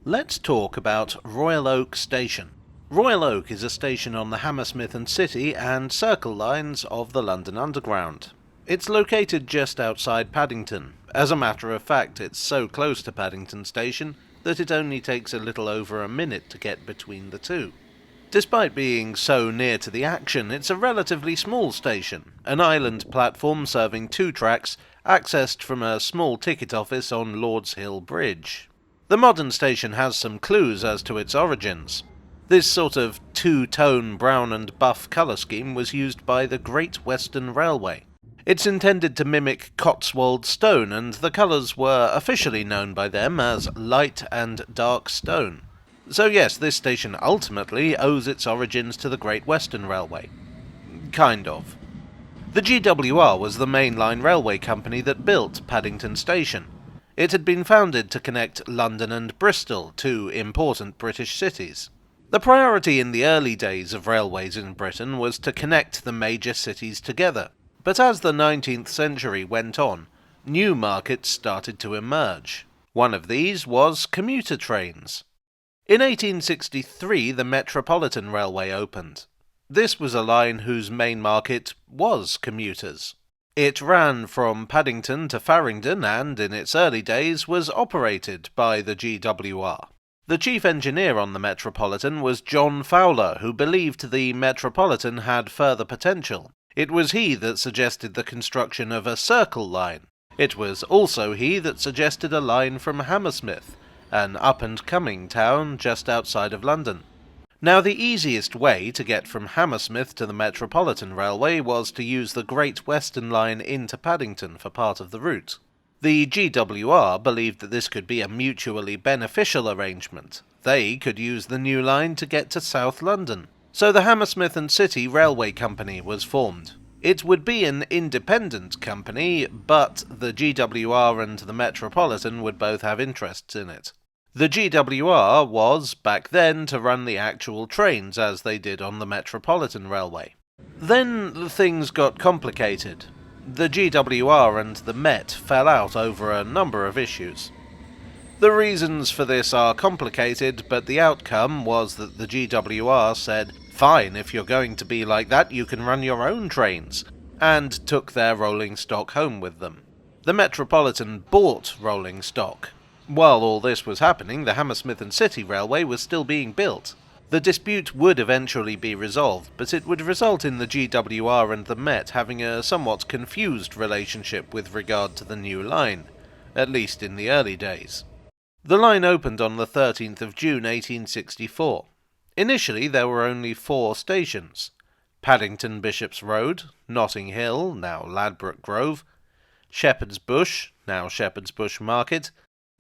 Let's talk about Royal Oak Station. Royal Oak is a station on the Hammersmith and City and Circle lines of the London Underground. It's located just outside Paddington. As a matter of fact, it's so close to Paddington Station that it only takes a little over a minute to get between the two. Despite being so near to the action, it's a relatively small station, an island platform serving two tracks, accessed from a small ticket office on Lord's Hill Bridge. The modern station has some clues as to its origins. This sort of two-tone brown and buff colour scheme was used by the Great Western Railway. It's intended to mimic Cotswold stone, and the colours were officially known by them as light and dark stone. So yes, this station ultimately owes its origins to the Great Western Railway. Kind of. The GWR was the mainline railway company that built Paddington Station. It had been founded to connect London and Bristol, two important British cities. The priority in the early days of railways in Britain was to connect the major cities together, but as the 19th century went on, new markets started to emerge. One of these was commuter trains. In 1863, the Metropolitan Railway opened. This was a line whose main market was commuters. It ran from Paddington to Farringdon and, in its early days, was operated by the GWR. The chief engineer on the Metropolitan was John Fowler, who believed the Metropolitan had further potential. It was he that suggested the construction of a Circle line. It was also he that suggested a line from Hammersmith, an up-and-coming town just outside of London. Now, the easiest way to get from Hammersmith to the Metropolitan Railway was to use the Great Western Line into Paddington for part of the route. The GWR believed that this could be a mutually beneficial arrangement. They could use the new line to get to South London. So the Hammersmith and City Railway Company was formed. It would be an independent company, but the GWR and the Metropolitan would both have interests in it. The GWR was, back then, to run the actual trains as they did on the Metropolitan Railway. Then things got complicated. The GWR and the Met fell out over a number of issues. The reasons for this are complicated, but the outcome was that the GWR said, "Fine, if you're going to be like that, you can run your own trains," and took their rolling stock home with them. The Metropolitan bought rolling stock. While all this was happening, the Hammersmith and City Railway was still being built. The dispute would eventually be resolved, but it would result in the GWR and the Met having a somewhat confused relationship with regard to the new line, at least in the early days. The line opened on the 13th of June 1864. Initially there were only 4 stations: Paddington Bishop's Road, Notting Hill, now Ladbroke Grove, Shepherd's Bush, now Shepherd's Bush Market,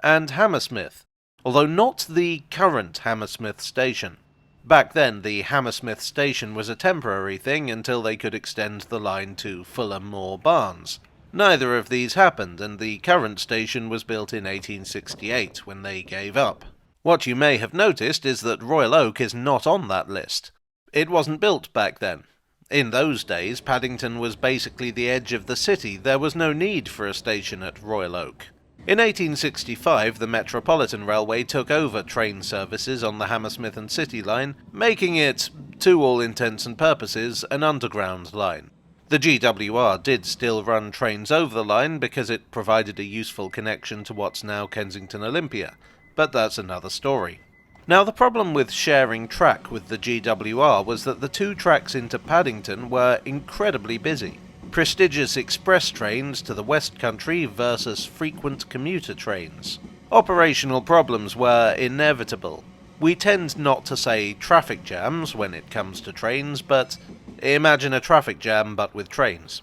and Hammersmith, although not the current Hammersmith station. Back then, the Hammersmith station was a temporary thing until they could extend the line to Fulham or Barnes. Neither of these happened, and the current station was built in 1868, when they gave up. What you may have noticed is that Royal Oak is not on that list. It wasn't built back then. In those days, Paddington was basically the edge of the city. There was no need for a station at Royal Oak. In 1865, the Metropolitan Railway took over train services on the Hammersmith and City line, making it, to all intents and purposes, an underground line. The GWR did still run trains over the line because it provided a useful connection to what's now Kensington Olympia, but that's another story. Now, the problem with sharing track with the GWR was that the 2 tracks into Paddington were incredibly busy. Prestigious express trains to the West Country versus frequent commuter trains. Operational problems were inevitable. We tend not to say traffic jams when it comes to trains, but imagine a traffic jam but with trains.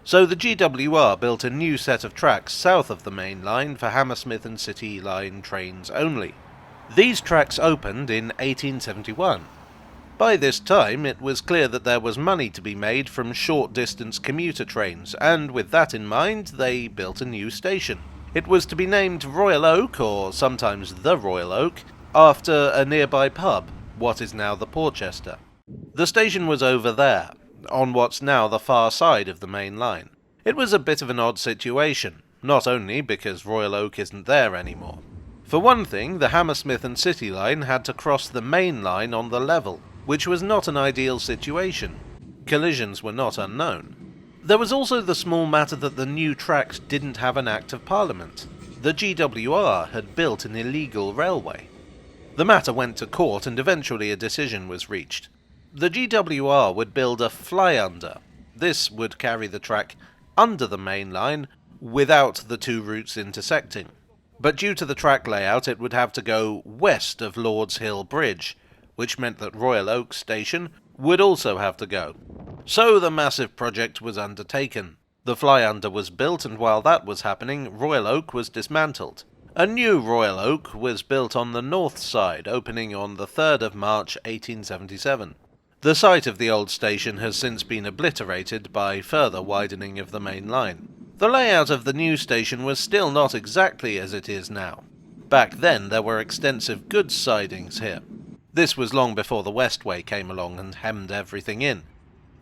So the GWR built a new set of tracks south of the main line for Hammersmith and City line trains only. These tracks opened in 1871. By this time, it was clear that there was money to be made from short-distance commuter trains, and with that in mind, they built a new station. It was to be named Royal Oak, or sometimes the Royal Oak, after a nearby pub, what is now the Porchester. The station was over there, on what's now the far side of the main line. It was a bit of an odd situation, not only because Royal Oak isn't there anymore. For one thing, the Hammersmith and City line had to cross the main line on the level, which was not an ideal situation. Collisions were not unknown. There was also the small matter that the new tracks didn't have an Act of Parliament. The GWR had built an illegal railway. The matter went to court and eventually a decision was reached. The GWR would build a fly-under. This would carry the track under the main line without the two routes intersecting. But due to the track layout, it would have to go west of Lord's Hill Bridge, which meant that Royal Oak Station would also have to go. So the massive project was undertaken. The fly-under was built, and while that was happening, Royal Oak was dismantled. A new Royal Oak was built on the north side, opening on the 3rd of March 1877. The site of the old station has since been obliterated by further widening of the main line. The layout of the new station was still not exactly as it is now. Back then there were extensive goods sidings here. This was long before the Westway came along and hemmed everything in.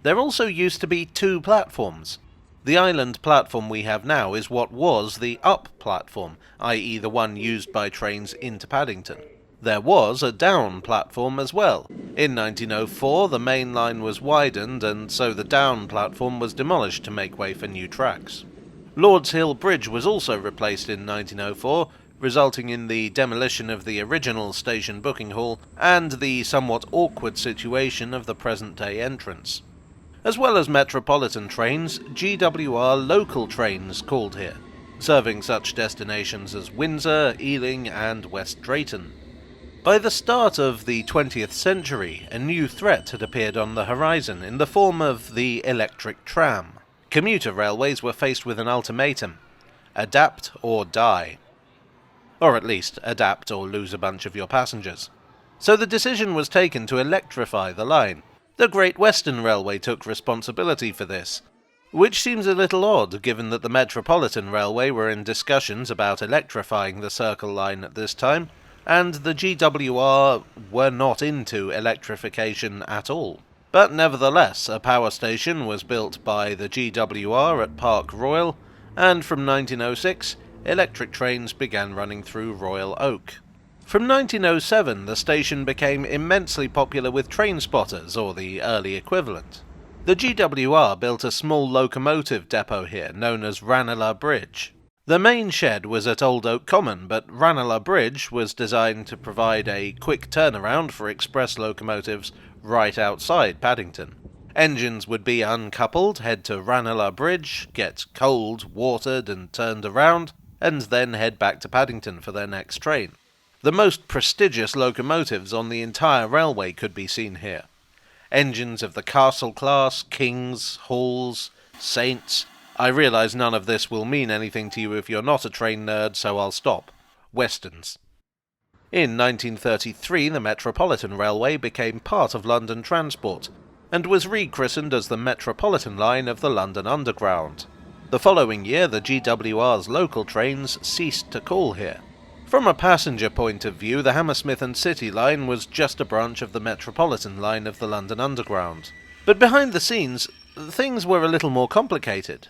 There also used to be two platforms. The island platform we have now is what was the up platform, i.e. the one used by trains into Paddington. There was a down platform as well. In 1904 the main line was widened and so the down platform was demolished to make way for new tracks. Lord's Hill Bridge was also replaced in 1904, resulting in the demolition of the original station booking hall and the somewhat awkward situation of the present-day entrance. As well as metropolitan trains, GWR local trains called here, serving such destinations as Windsor, Ealing and West Drayton. By the start of the 20th century, a new threat had appeared on the horizon in the form of the electric tram. Commuter railways were faced with an ultimatum: adapt or die. Or at least, adapt or lose a bunch of your passengers. So the decision was taken to electrify the line. The Great Western Railway took responsibility for this, which seems a little odd given that the Metropolitan Railway were in discussions about electrifying the Circle line at this time, and the GWR were not into electrification at all. But nevertheless, a power station was built by the GWR at Park Royal, and from 1906, electric trains began running through Royal Oak. From 1907, the station became immensely popular with train spotters, or the early equivalent. The GWR built a small locomotive depot here, known as Ranelagh Bridge. The main shed was at Old Oak Common, but Ranelagh Bridge was designed to provide a quick turnaround for express locomotives right outside Paddington. Engines would be uncoupled, head to Ranelagh Bridge, get coaled, watered and turned around, and then head back to Paddington for their next train. The most prestigious locomotives on the entire railway could be seen here. Engines of the Castle class, Kings, Halls, Saints. I realise none of this will mean anything to you if you're not a train nerd, so I'll stop. Westerns. In 1933, the Metropolitan Railway became part of London Transport, and was rechristened as the Metropolitan Line of the London Underground. The following year, the GWR's local trains ceased to call here. From a passenger point of view, the Hammersmith and City line was just a branch of the Metropolitan Line of the London Underground. But behind the scenes, things were a little more complicated.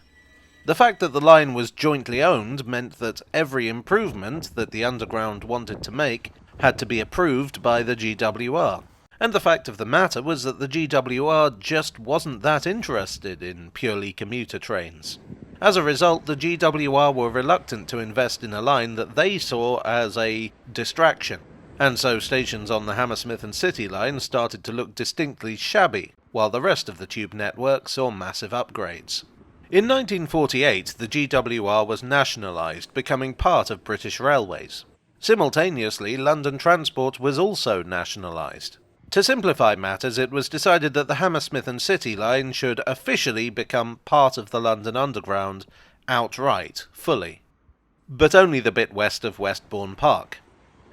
The fact that the line was jointly owned meant that every improvement that the Underground wanted to make had to be approved by the GWR. And the fact of the matter was that the GWR just wasn't that interested in purely commuter trains. As a result, the GWR were reluctant to invest in a line that they saw as a distraction, and so stations on the Hammersmith and City line started to look distinctly shabby, while the rest of the tube network saw massive upgrades. In 1948, the GWR was nationalised, becoming part of British Railways. Simultaneously, London Transport was also nationalised. To simplify matters, it was decided that the Hammersmith and City line should officially become part of the London Underground, outright, fully. But only the bit west of Westbourne Park.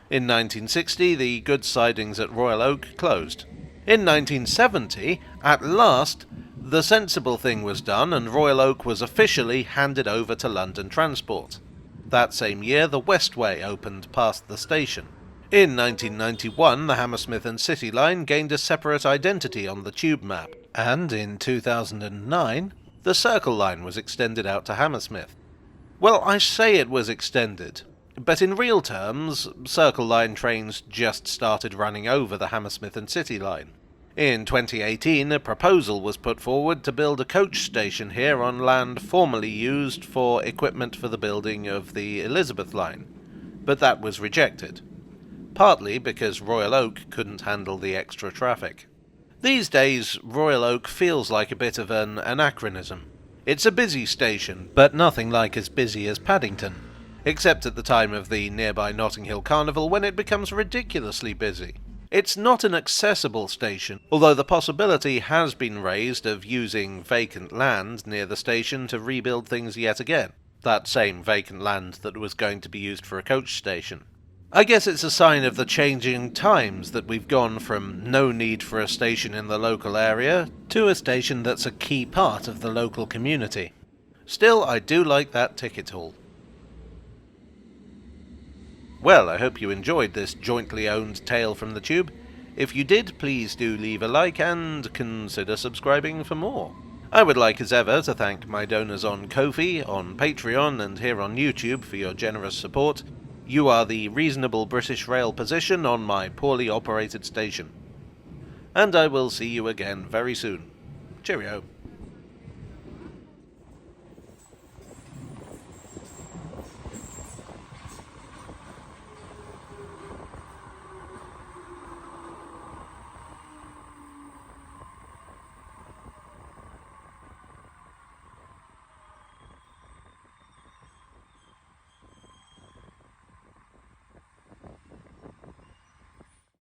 In 1960, the goods sidings at Royal Oak closed. In 1970, at last, the sensible thing was done and Royal Oak was officially handed over to London Transport. That same year, the Westway opened past the station. In 1991, the Hammersmith and City line gained a separate identity on the tube map, and in 2009, the Circle line was extended out to Hammersmith. Well, I say it was extended. But in real terms, Circle Line trains just started running over the Hammersmith and City line. In 2018, a proposal was put forward to build a coach station here on land formerly used for equipment for the building of the Elizabeth line, but that was rejected, partly because Royal Oak couldn't handle the extra traffic. These days, Royal Oak feels like a bit of an anachronism. It's a busy station, but nothing like as busy as Paddington, except at the time of the nearby Notting Hill Carnival when it becomes ridiculously busy. It's not an accessible station, although the possibility has been raised of using vacant land near the station to rebuild things yet again. That same vacant land that was going to be used for a coach station. I guess it's a sign of the changing times that we've gone from no need for a station in the local area to a station that's a key part of the local community. Still, I do like that ticket hall. Well, I hope you enjoyed this jointly owned tale from the Tube. If you did, please do leave a like and consider subscribing for more. I would like as ever to thank my donors on Ko-fi, on Patreon and here on YouTube for your generous support. You are the reasonable British Rail position on my poorly operated station. And I will see you again very soon. Cheerio.